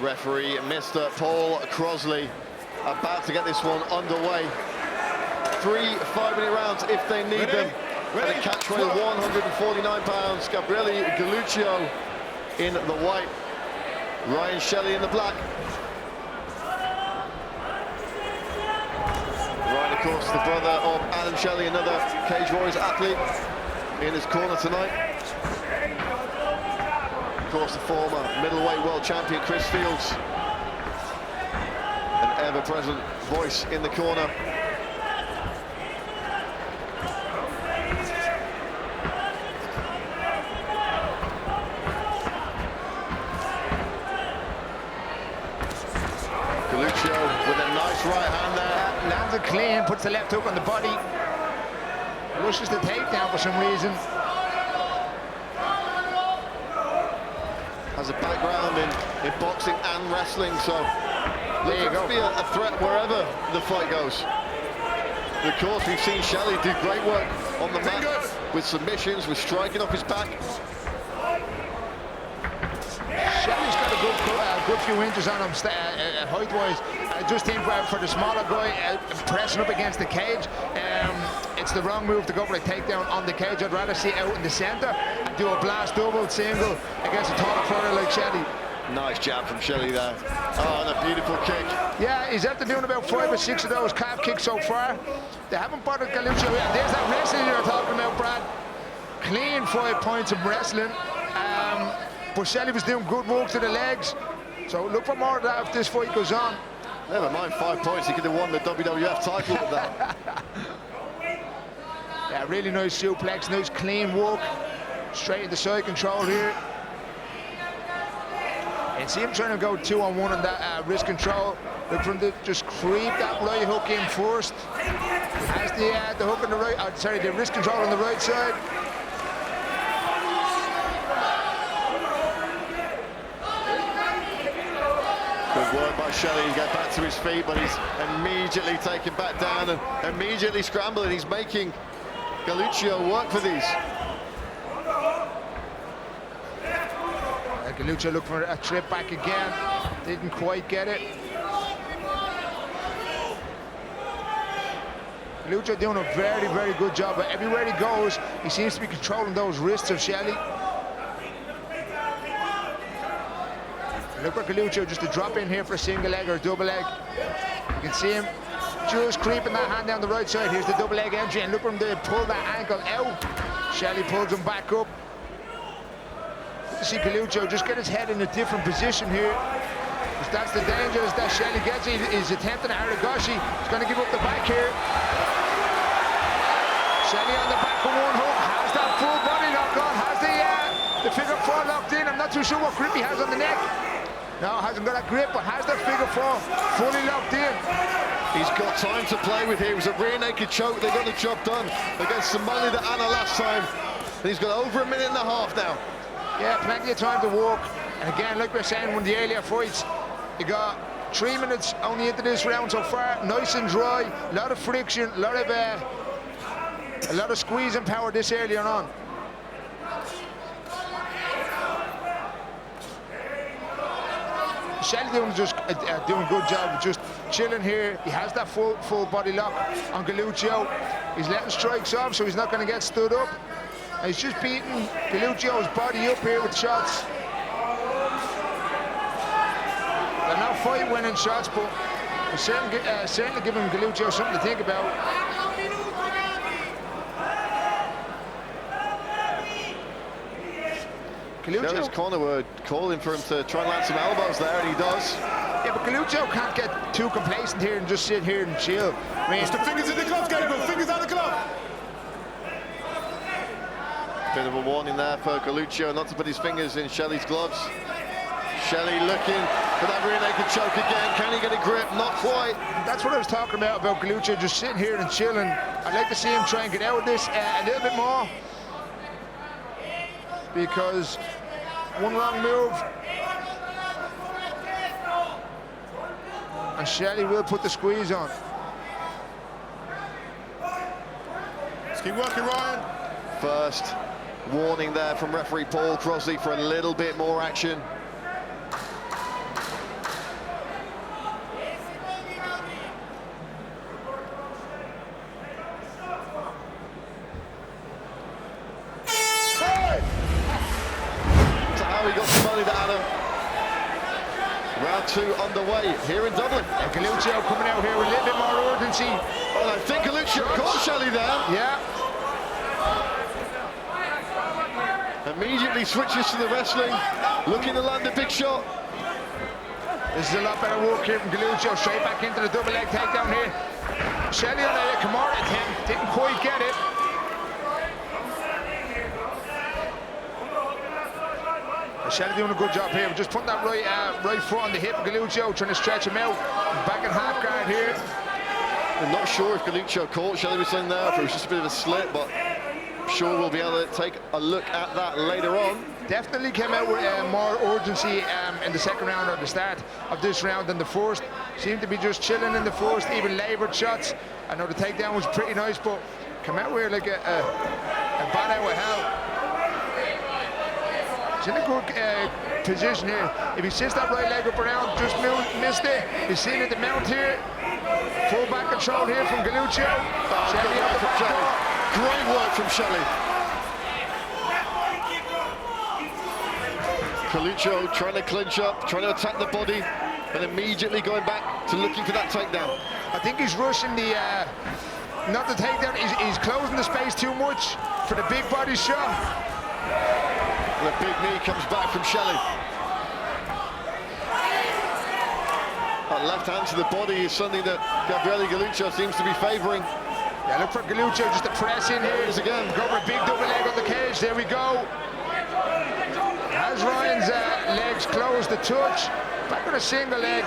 Referee Mr. Paul Crosley about to get this one underway. 3 5-minute rounds if they need them. And a catch weight of 149 pounds. Gabriele Galluccio in the white. Ryan Shelley in the black. Ryan, of course, the brother of Adam Shelley, another Cage Warriors athlete, in his corner tonight. Of course, the former middleweight world champion Chris Fields, an ever-present voice in the corner. Galluccio with a nice right hand there. Lands it clean, puts the left hook on the body. Rushes the takedown for some reason. Has a background in boxing and wrestling, so there you go. Be a threat wherever the fight goes. Of course, we've seen Shelley do great work on the mat with submissions, with striking off his back. Shelley's got a good few inches on him height-wise. I just think for the smaller guy pressing up against the cage, it's the wrong move to go for a takedown on the cage. I'd rather see it out in the center and do a blast double, single against a taller fighter like Shelley. Nice jab from Shelley there. Oh, and a beautiful kick. Yeah, he's after doing about 5 or 6 of those calf kicks so far. They haven't bothered Galluccio. There's that wrestling you're talking about, Brad. Clean 5 points of wrestling. But Shelley was doing good work to the legs. So look for more of that if this fight goes on. Never mind 5 points, he could have won the WWF title with that. Yeah, really nice suplex, nice clean work. Straight into side control here. And see him trying to go 2-on-1 on that wrist control. Look for him to just creep that right hook in first. Has the hook on the right, the wrist control on the right side. Good work by Shelley to get back to his feet, but he's immediately taken back down and immediately scrambling. He's making Galluccio work for these. Galluccio looked for a trip back again. Didn't quite get it. Galluccio doing a very, very good job. But everywhere he goes, he seems to be controlling those wrists of Shelley. Look for Galluccio just to drop in here for a single leg or a double leg. You can see him just creeping that hand down the right side. Here's the double leg entry, and look for him to pull that ankle out. Shelley pulls him back up. Good to see Galluccio just get his head in a different position here. Because that's the danger that Shelley gets. He's attempting a Haragashi. He's going to give up the back here. Shelley on the back for one hook. Has that full body lock on. Has the figure 4 locked in. I'm not too sure what grip he has on the neck. No, hasn't got a grip, but has that figure 4 fully locked in. He's got time to play with here. It was a rear naked choke. They got the job done against Somali the Anna last time. And he's got over a minute and a half now. Yeah, plenty of time to walk. And again, like we were saying, one of the earlier fights, you got 3 minutes only into this round so far. Nice and dry, a lot of friction, a lot of squeeze and power this earlier on. Shelley doing a good job, just chilling here. He has that full body lock on Galluccio. He's letting strikes off, so he's not going to get stood up. And he's just beating Galluccio's body up here with shots. They're not fight-winning shots, but certainly giving Galluccio something to think about. Shelley's corner were calling for him to try and land some elbows there, and he does. Yeah, but Galluccio can't get too complacent here and just sit here and chill. I mean, it's the fingers in the glove, Gabriel. Fingers out of the glove. Bit of a warning there for Galluccio not to put his fingers in Shelley's gloves. Shelley looking for that rear naked choke again. Can he get a grip? Not quite. That's what I was talking about Galluccio just sitting here and chilling. I'd like to see him try and get out of this a little bit more. Because one wrong move and Shelley will put the squeeze on. Let's keep working, Ryan. First warning there from referee Paul Crosley for a little bit more action. Round 2 underway here in Dublin. And Galluccio coming out here with a little bit more urgency. Well, I think Galluccio caught Shelley there. Yeah. Immediately switches to the wrestling, looking to land a big shot. This is a lot better work here from Galluccio, straight back into the double leg takedown here. Shelley on a Kimura attempt, didn't quite get it. Shelley doing a good job here, just putting that right foot on the hip of Galluccio, trying to stretch him out. Back in half guard here. I'm not sure if Galluccio caught Shelley was saying there, if it was just a bit of a slip, but I'm sure we'll be able to take a look at that later on. Definitely came out with more urgency in the second round or the start of this round than the first. Seemed to be just chilling in the first, even laboured shots. I know the takedown was pretty nice, but came out with like a bat out of hell. He's in a good position here. If he sits that right leg up around, just missed it. He's seen it, the mount here. Full back control here from Galluccio. Shelley on the back door. Great work from Shelley. Galluccio trying to clinch up, trying to attack the body, and immediately going back to looking for that takedown. I think he's rushing the, not the takedown, he's closing the space too much for the big body shot. The big knee comes back from Shelley. That left hand to the body is something that Gabriele Galluccio seems to be favouring. Yeah, look for Galluccio just to press in here. There it is again. Go for a big double leg on the cage, there we go. As Ryan's legs close the touch, back on a single leg.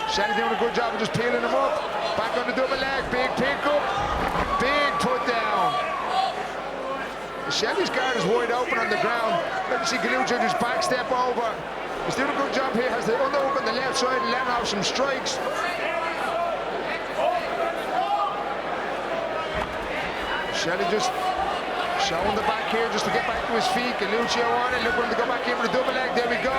Shelley doing a good job of just peeling him up. Back on the double leg, big pick up, big put down. Shelley's guard is wide open on the ground. Let me see Galluccio just back step over. He's doing a good job here, has the underhook on the left side and letting off some strikes. Shelley just showing the back here just to get back to his feet. Galluccio on it, look for him to go back in for the double leg, there we go.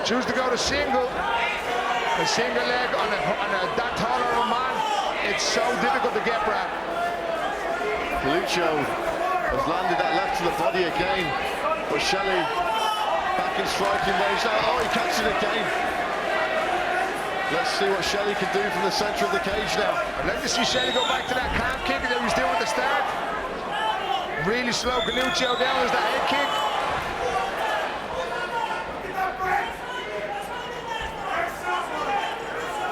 Choose to go to single. A single leg on that taller of a man, it's so difficult to get back. Galluccio has landed that left to the body again, but Shelley back in striking range now. Oh, he catches it again. Let's see what Shelley can do from the centre of the cage now. I'd like to see Shelley go back to that calf kick that he was doing at the start. Really slow Galluccio down as the head kick.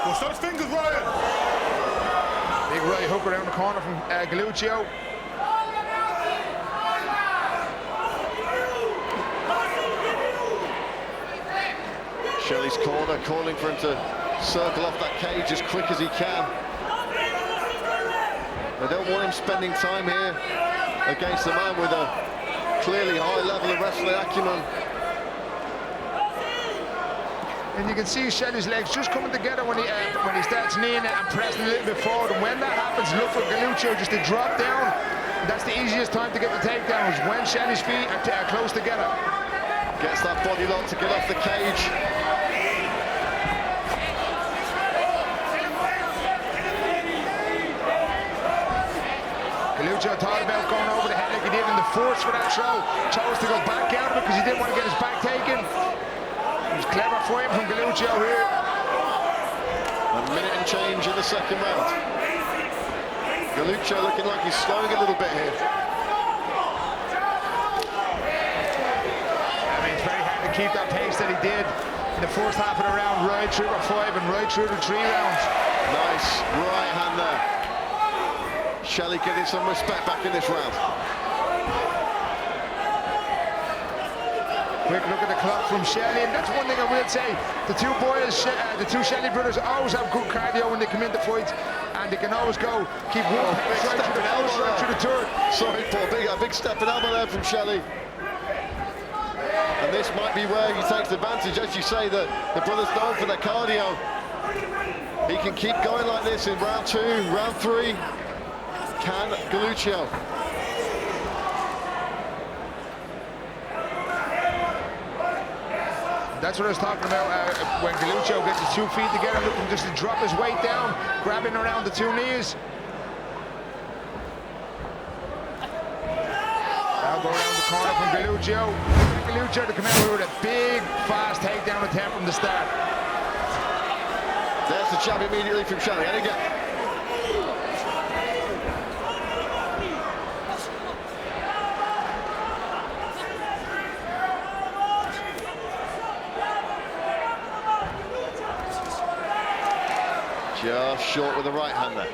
What's those fingers, Ryan? Big right hook around the corner from Galluccio. Shelley's corner calling for him to circle off that cage as quick as he can. They don't want him spending time here against a man with a clearly high level of wrestling acumen. And you can see Shelley's legs just coming together when he starts kneeing it and pressing a little bit forward. And when that happens, look for Galluccio just to drop down. That's the easiest time to get the takedowns, when Shelley's feet are close together. Gets that body lock to get off the cage. Galluccio thought about going over the head like he did in the first for that throw. Chose to go back out of it because he didn't want to get his back taken. It was clever for him from Galluccio here. A minute and change in the second round. Galluccio looking like he's slowing a little bit here. I mean, it's very hard to keep that pace that he did in the first half of the round, right through the 5 and right through the 3 rounds. Nice right hand there. Shelley getting some respect back in this round. Quick look at the clock from Shelley, and that's one thing I will say. The two boys, the two Shelley brothers always have good cardio when they come into fights, and they can always go, keep one right through the turn. Sorry, Paul, a big stepping elbow there from Shelley. And this might be where he takes advantage, as you say, that the brothers known for their cardio. He can keep going like this in round 2, round 3. Can Galluccio? That's what I was talking about when Galluccio gets his 2 feet together, looking just to drop his weight down, grabbing around the 2 knees. Now go around the corner from Galluccio. Galluccio to come out with a big, fast takedown attempt from the start. There's the jab immediately from Shelley, and again. Just short with the right hand there.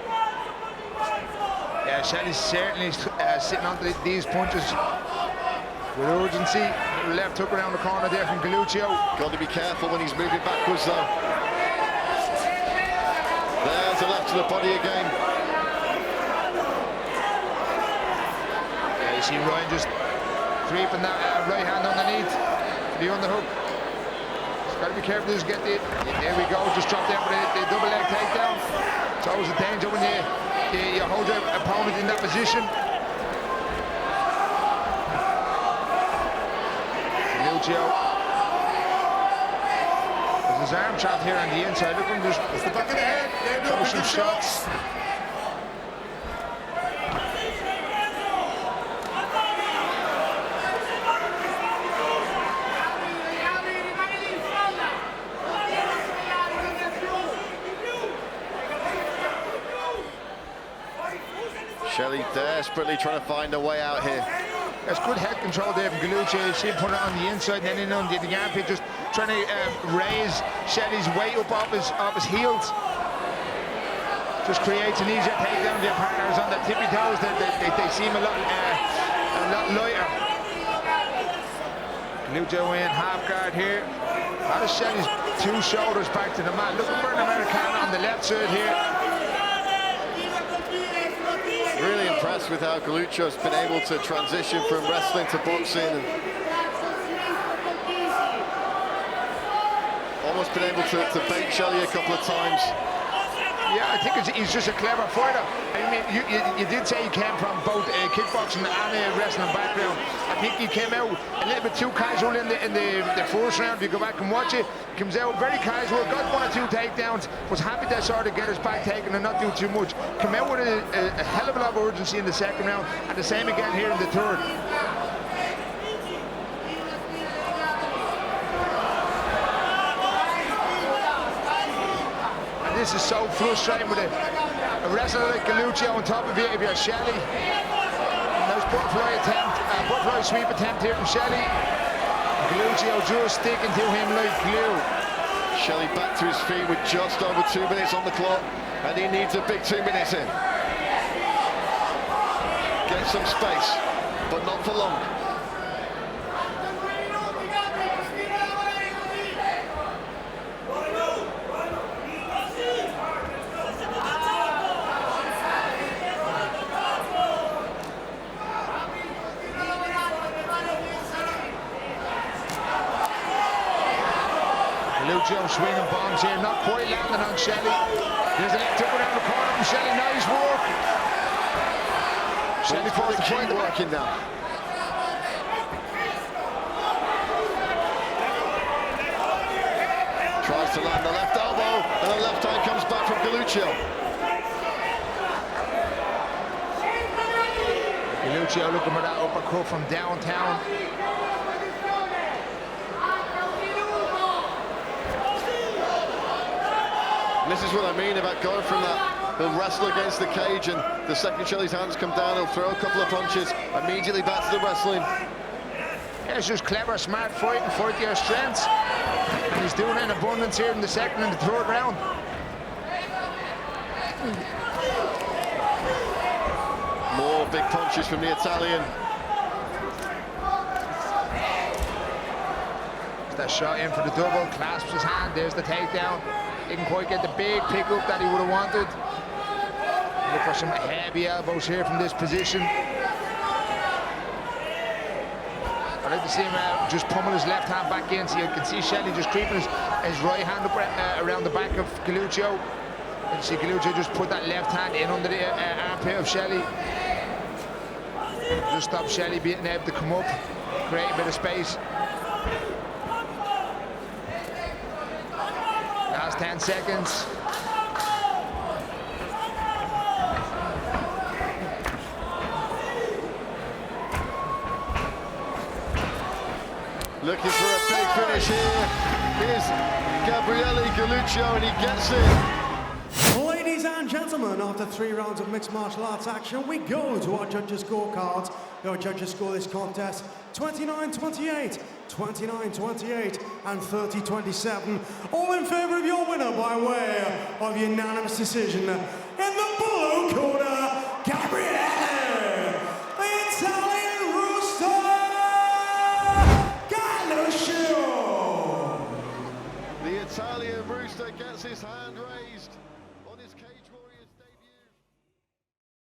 Yeah, Shelley's certainly sitting on these punches with urgency. Left hook around the corner there from Galluccio. Got to be careful when he's moving backwards though. There's a left to the body again. Yeah, you see Ryan just creeping that right hand underneath the underhook. Got to be careful. Just get the. There we go. Just drop down for the double leg takedown. It's always a danger when you hold your opponent in that position. Galluccio. There's his arm trapped here on the inside. Look at him just. It's the back of the head. Throw some shots. Shelley desperately trying to find a way out here. There's good head control there from Galluccio. You see him put it on the inside and then in on the armpit, just trying to raise Shelley's weight up off his heels. Just creates an easier takedown. Their partners on their tippy toes. They seem a lot lighter. Galluccio in half guard here. How does Shelley's two shoulders back to the mat? Looking for an Americana on the left side here. Really impressed with how Galluccio's been able to transition from wrestling to boxing and almost been able to bait Shelley a couple of times. Yeah, I think he's just a clever fighter. I mean, you did say he came from both kickboxing and a wrestling background. I think he came out a little bit too casual in the first round. If you go back and watch it, he comes out very casual, got one or two takedowns, was happy to sort of get his back taken and not do too much. Came out with a hell of a lot of urgency in the second round, and the same again here in the third. This is so frustrating with a wrestler like Galluccio on top of you if you're Shelley. Nice butterfly sweep attempt here from Shelley. Galluccio just sticking to him like glue. Shelley back to his feet with just over 2 minutes on the clock, and he needs a big 2 minutes in. Get some space, but not for long. Galluccio swinging bombs here, not quite landing on Shelley. There's a left hook around the corner from Shelley, nice work. Shelley forced the point working now. Tries to land the left elbow, and the left hand comes back from Galluccio. Galluccio looking for that uppercut from downtown. This is what I mean about going from that. He'll wrestle against the cage, and the second Shelley's hands come down, he'll throw a couple of punches, immediately back to the wrestling. Yeah, it's just clever, smart fighting, fight your strengths. And he's doing it in abundance here in the second and the third round. More big punches from the Italian. There's that shot in for the double, clasps his hand, there's the takedown. Didn't quite get the big pickup that he would have wanted. Look for some heavy elbows here from this position. I'd like to see him just pummel his left hand back in, so you can see Shelley just creeping his right hand up around the back of Galluccio. And see Galluccio just put that left hand in under the armpit of Shelley. Just stop Shelley being able to come up, create a bit of space. Last 10 seconds. Looking for a big finish here. Here's Gabriele Galluccio, and he gets it. Ladies and gentlemen, after 3 rounds of mixed martial arts action, we go to our judges' scorecards. Our judges score this contest 29-28, 29-28, and 30-27, all in favour of your winner by way of unanimous decision.